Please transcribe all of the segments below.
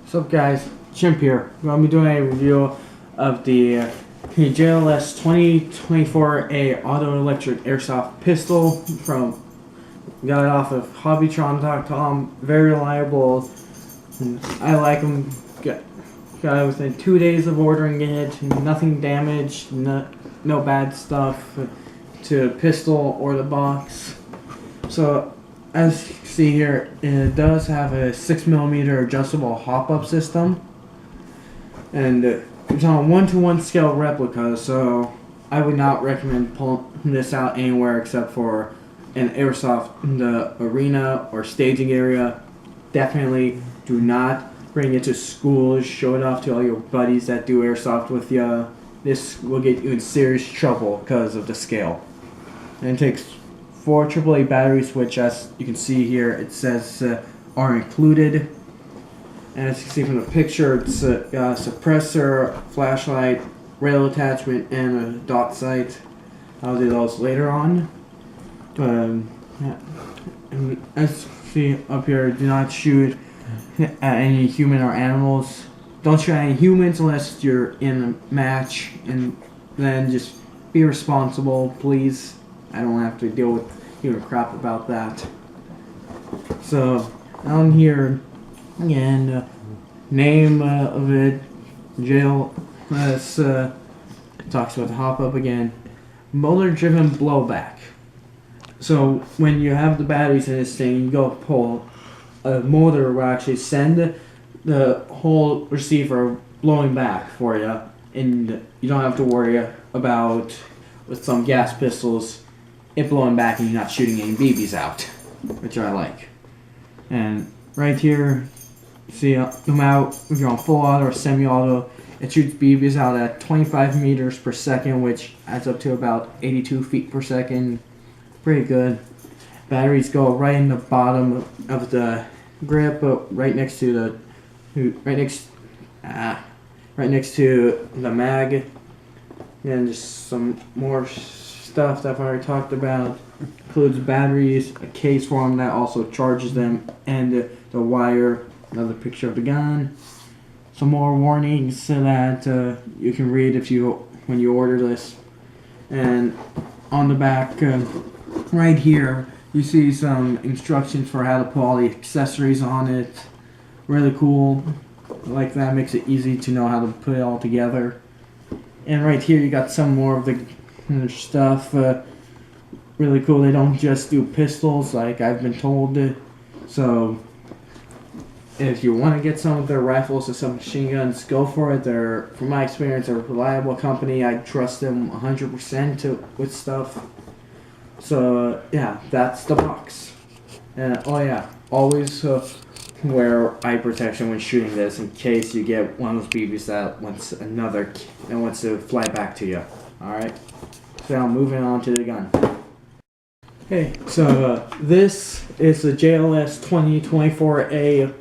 What's up guys, Chimp here. I'm going to be doing a review of the JLS 2024A auto electric airsoft pistol got it off of hobbytron.com. Very reliable. I like them. Got it within 2 days of ordering it. Nothing damaged, no bad stuff to the pistol or the box. So as you can see here, it does have a 6mm adjustable hop-up system, and it's on a 1:1 scale replica, so I would not recommend pulling this out anywhere except for an airsoft in the arena or staging area. Definitely do not bring it to schools, show it off to all your buddies that do airsoft with you. This will get you in serious trouble because of the scale. And it takes 4 AAA batteries, which as you can see here, it says are included. And as you can see from the picture, it's a suppressor, flashlight, rail attachment, and a dot sight. I'll do those later on. Yeah. And as you see up here, do not shoot at any human or animals. Don't shoot at any humans unless you're in a match, and then just be responsible, please. I don't have to deal with human crap about that. So down here again, name of it, JLS, talks about the hop up again. Motor driven blowback. So when you have the batteries in this thing, you go pull, a motor will actually send the whole receiver blowing back for you, and you don't have to worry about, with some gas pistols, it blowing back and you're not shooting any BBs out, which I like. And right here, see, no matter if you're on full auto or semi-auto, it shoots BBs out at 25 meters per second, which adds up to about 82 feet per second. Pretty good. Batteries go right in the bottom of the grip, right next to the mag, and just some more stuff that I've already talked about. Includes batteries, a case for them that also charges them, and the wire. Another picture of the gun. Some more warnings so that you can read when you order this. And on the back, right here, you see some instructions for how to put all the accessories on it. Really cool. Like that, makes it easy to know how to put it all together. And right here, you got some more of the stuff. Really cool. They don't just do pistols like I've been told. So if you want to get some of their rifles or some machine guns, go for it. They're, from my experience, a reliable company. I trust them 100% with stuff. So yeah, that's the box. And oh yeah, always wear eye protection when shooting this in case you get one of those BBs that wants to fly back to you. Alright, so now moving on to the gun. Okay, so this is the JLS 2024A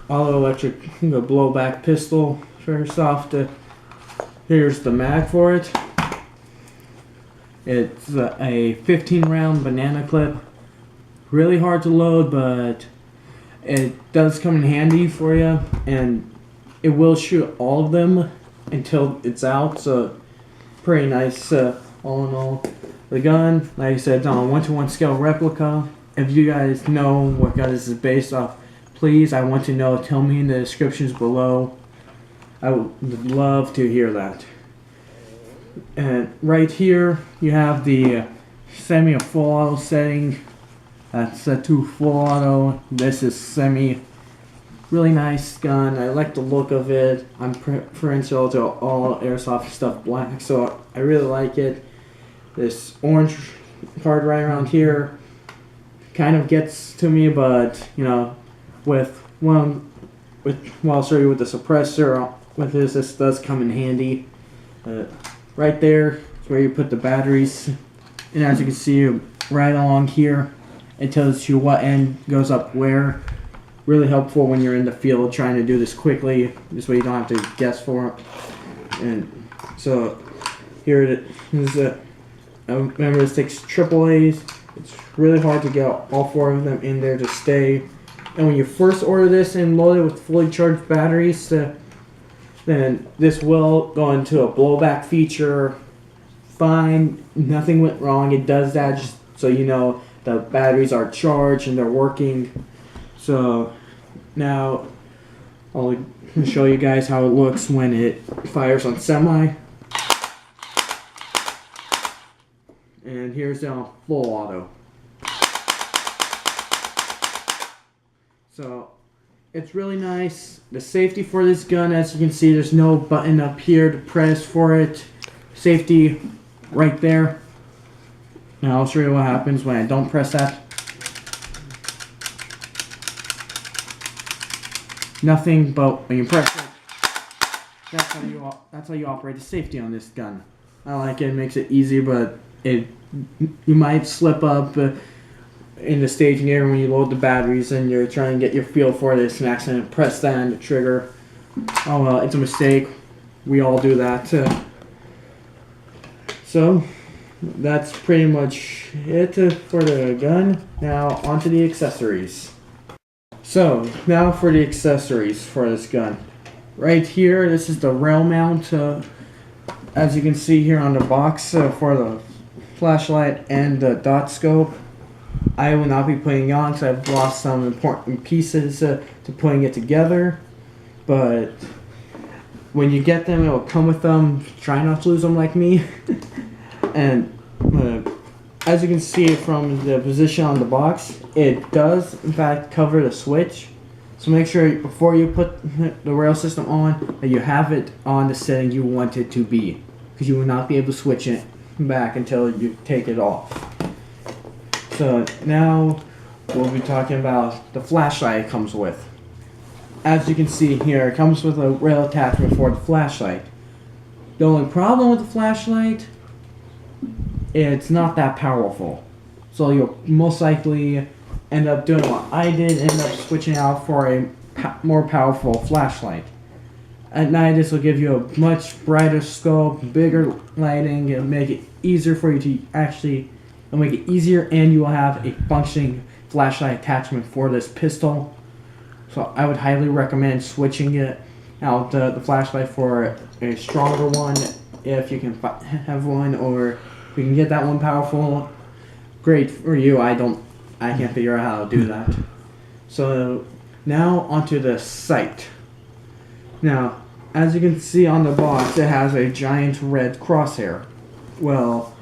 auto electric blowback pistol. First off, here's the mag for it. It's a 15-round banana clip. Really hard to load, but it does come in handy for you, and it will shoot all of them until it's out. So pretty nice, all in all. The gun, like I said, it's on a 1:1 scale replica. If you guys know what gun this is based off, please, I want to know. Tell me in the descriptions below. I would love to hear that. And right here, you have the semi or full auto setting. That's set to full auto. This is semi. Really nice gun. I like the look of it. I'm preferential to all airsoft stuff black, so I really like it. This orange part right around here kind of gets to me, but you know, I'll show you with the suppressor. With this does come in handy. Right there is where you put the batteries, and as you can see, right along here, it tells you what end goes up where. Really helpful when you're in the field trying to do this quickly. This way you don't have to guess for it. And so here it is. Remember, this takes AAAs. It's really hard to get all 4 of them in there to stay. And when you first order this and load it with fully charged batteries, then this will go into a blowback feature. Fine, nothing went wrong. It does that just so you know the batteries are charged and they're working. So now I'll show you guys how it looks when it fires on semi. And here's the full auto. So it's really nice. The safety for this gun, as you can see, there's no button up here to press for it. Safety right there. Now I'll show you what happens when I don't press that. Nothing, but when you press it, that's how you operate the safety on this gun. I like it. It makes it easy, but you might slip up in the staging area when you load the batteries and you're trying to get your feel for this and accidentally press that on the trigger. Oh well, it's a mistake. We all do that. So that's pretty much it for the gun. Now onto the accessories. So now for the accessories for this gun. Right here, this is the rail mount. As you can see here on the box for the flashlight and the dot scope. I will not be putting it on because I've lost some important pieces to putting it together. But when you get them, it will come with them. Try not to lose them like me. And as you can see from the position on the box, it does in fact cover the switch. So make sure before you put the rail system on that you have it on the setting you want it to be, because you will not be able to switch it back until you take it off. So now we'll be talking about the flashlight it comes with. As you can see here, it comes with a rail attachment for the flashlight. The only problem with the flashlight, it's not that powerful. So you'll most likely end up doing what I did, end up switching out for a more powerful flashlight. At night, this will give you a much brighter scope, bigger lighting, and make it easier for you to actually, it'll make it easier, and you will have a functioning flashlight attachment for this pistol. So I would highly recommend switching it out the flashlight for a stronger one if you can have one, or if you can get that one powerful. Great for you. I can't figure out how to do that. So now onto the sight. Now, as you can see on the box, it has a giant red crosshair. Well,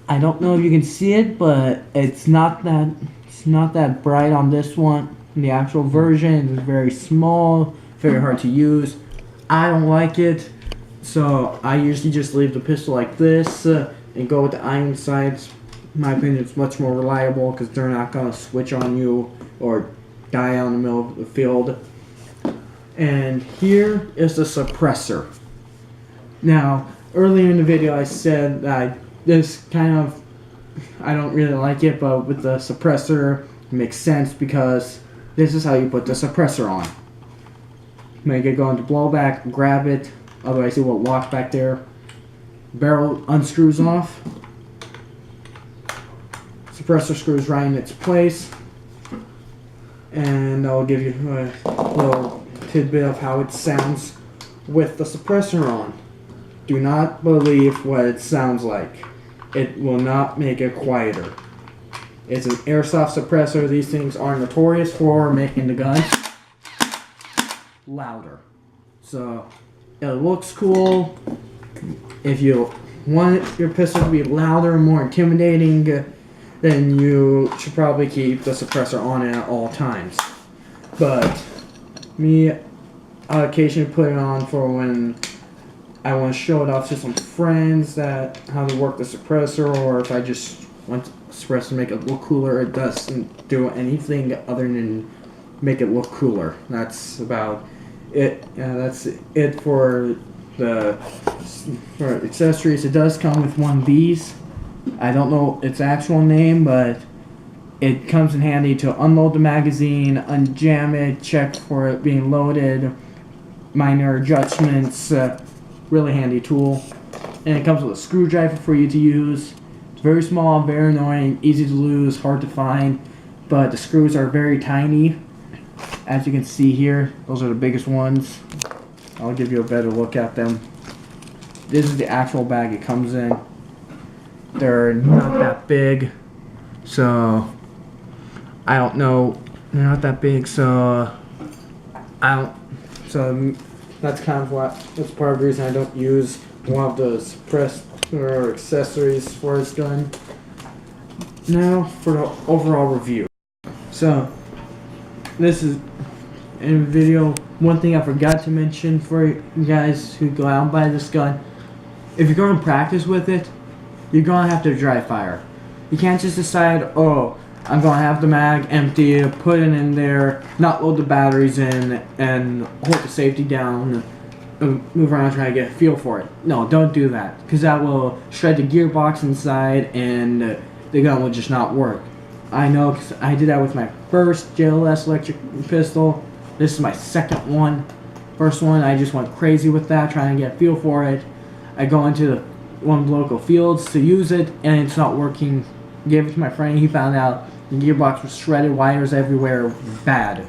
I don't know if you can see it, but it's not that bright on this one. The actual version is very small, very hard to use. I don't like it, so I usually just leave the pistol like this and go with the iron sights. In my opinion, it's much more reliable because they're not going to switch on you or die out in the middle of the field. And here is the suppressor. Now, earlier in the video I said that I don't really like it, but with the suppressor it makes sense because this is how you put the suppressor on. Make it go into blowback, grab it, otherwise it will lock back there. Barrel unscrews off. Suppressor screws right in its place. And I'll give you a little tidbit of how it sounds with the suppressor on. Do not believe what it sounds like. It will not make it quieter. It's an airsoft suppressor. These things are notorious for making the gun louder. So it looks cool. If you want your pistol to be louder and more intimidating, then you should probably keep the suppressor on at all times. But me, I occasionally put it on for when I want to show it off to some friends that how to work the suppressor, or if I just want the suppressor to make it look cooler. It doesn't do anything other than make it look cooler. That's about it. That's it for accessories. It does come with one of these. I don't know its actual name, but it comes in handy to unload the magazine, unjam it, check for it being loaded, minor adjustments. Really handy tool. And it comes with a screwdriver for you to use. It's very small, very annoying, easy to lose, hard to find, but the screws are very tiny. As you can see here, those are the biggest ones. I'll give you a better look at them. This is the actual bag it comes in. They're not that big, so I don't know. They're not that big, so I don't. So that's kind of that's part of the reason I don't use one of those press or accessories for this gun. Now for the overall review. So this is in the video. One thing I forgot to mention for you guys who go out and buy this gun: if you're going to practice with it, you're going to have to dry fire. You can't just decide, oh, I'm going to have the mag empty, put it in there, not load the batteries in, and hold the safety down, and move around trying to get a feel for it. No, don't do that, because that will shred the gearbox inside and the gun will just not work. I know, because I did that with my first JLS electric pistol. This is my second one. First one, I just went crazy with that, trying to get a feel for it. I go into one of the local fields to use it, and it's not working. Gave it to my friend. He found out the gearbox was shredded, wires everywhere, bad.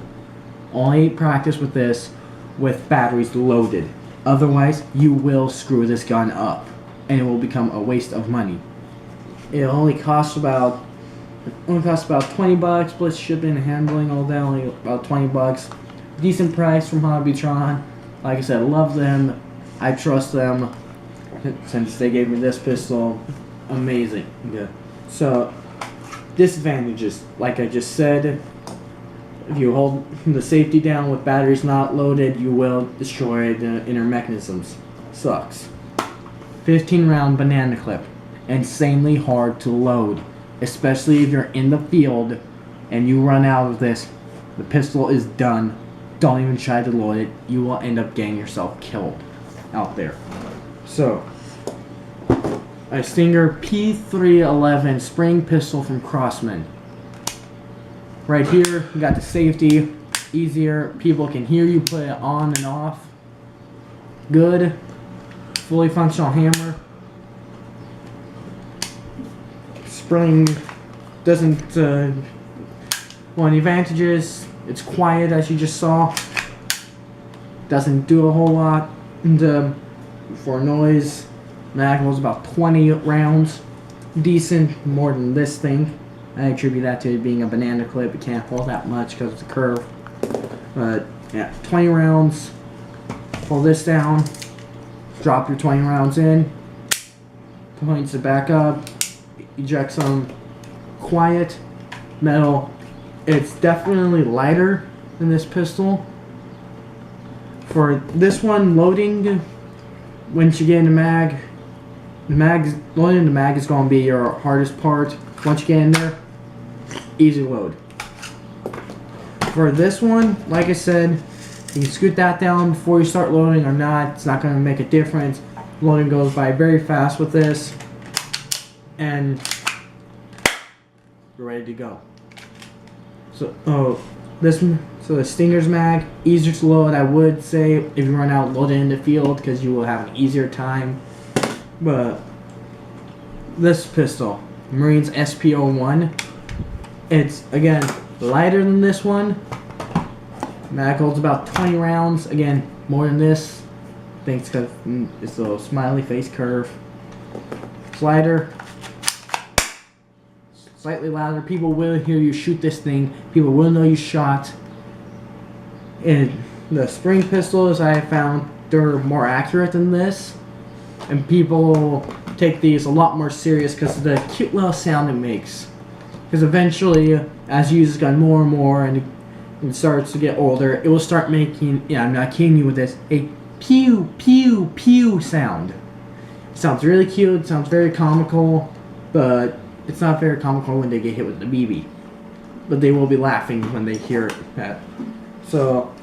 Only practice with this with batteries loaded. Otherwise, you will screw this gun up, and it will become a waste of money. It only costs about 20 bucks plus shipping and handling, all that. Only about 20 bucks. Decent price from Hobbytron. Like I said, love them. I trust them. Since they gave me this pistol, amazing. Yeah. So, disadvantages, like I just said, if you hold the safety down with batteries not loaded, you will destroy the inner mechanisms. Sucks. 15 round banana clip. Insanely hard to load, especially if you're in the field and you run out of this. The pistol is done. Don't even try to load it. You will end up getting yourself killed out there. So, a Stinger P311 spring pistol from Crossman. Right here, you got the safety. Easier. People can hear you put it on and off. Good. Fully functional hammer. Spring doesn't. One of the advantages, it's quiet as you just saw. Doesn't do a whole lot. And for noise, mag was about 20 rounds. Decent, more than this thing. I attribute that to it being a banana clip. It can't hold that much because it's a curve. But yeah, 20 rounds. Pull this down. Drop your 20 rounds in. Points it back up. Eject some. Quiet. Metal. It's definitely lighter than this pistol. For this one, loading, once you get in the mag, loading the mag is going to be your hardest part. Once you get in there, easy load. For this one, like I said, you can scoot that down before you start loading or not. It's not going to make a difference. Loading goes by very fast with this, and you're ready to go. So, the Stinger's mag, easier to load, I would say, if you run out, load it in the field, because you will have an easier time. But this pistol, Marines SP01, it's, again, lighter than this one. Mag holds about 20 rounds. Again, more than this. I think it's because it's a little smiley face curve. It's lighter. Slightly louder. People will hear you shoot this thing. People will know you shot. And the spring pistols I found, they're more accurate than this. And people take these a lot more serious because of the cute little sound it makes. Because eventually, as you use this gun more and more and it starts to get older, it will start making, yeah, I'm not kidding you with this, a pew, pew, pew sound. It sounds really cute, it sounds very comical, but it's not very comical when they get hit with the BB. But they will be laughing when they hear that. So,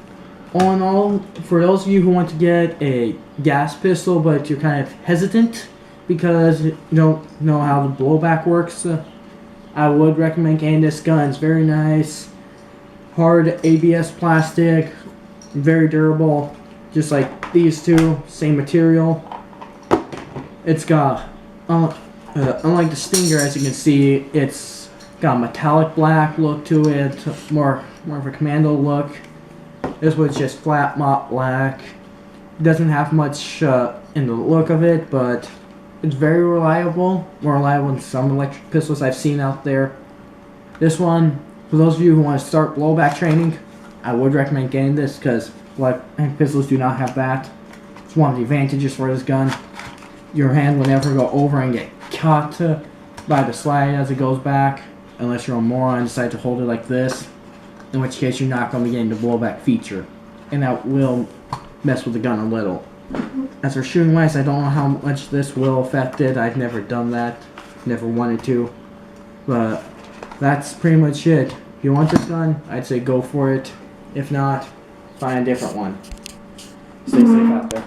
all in all, for those of you who want to get a gas pistol, but you're kind of hesitant because you don't know how the blowback works, I would recommend getting this gun. It's very nice. Hard ABS plastic. Very durable. Just like these two. Same material. It's got, unlike the Stinger, as you can see, it's got a metallic black look to it, more of a commando look. This was just flat matte black. Doesn't have much in the look of it, but it's very reliable. More reliable than some electric pistols I've seen out there. This one, for those of you who want to start blowback training, I would recommend getting this because electric pistols do not have that. It's one of the advantages for this gun. Your hand will never go over and get caught by the slide as it goes back, unless you're a moron and decide to hold it like this, in which case you're not going to be getting the blowback feature, and that will mess with the gun a little. As for shooting wise, I don't know how much this will affect it. I've never done that, never wanted to, but that's pretty much it. If you want this gun, I'd say go for it. If not, find a different one. Stay safe out there.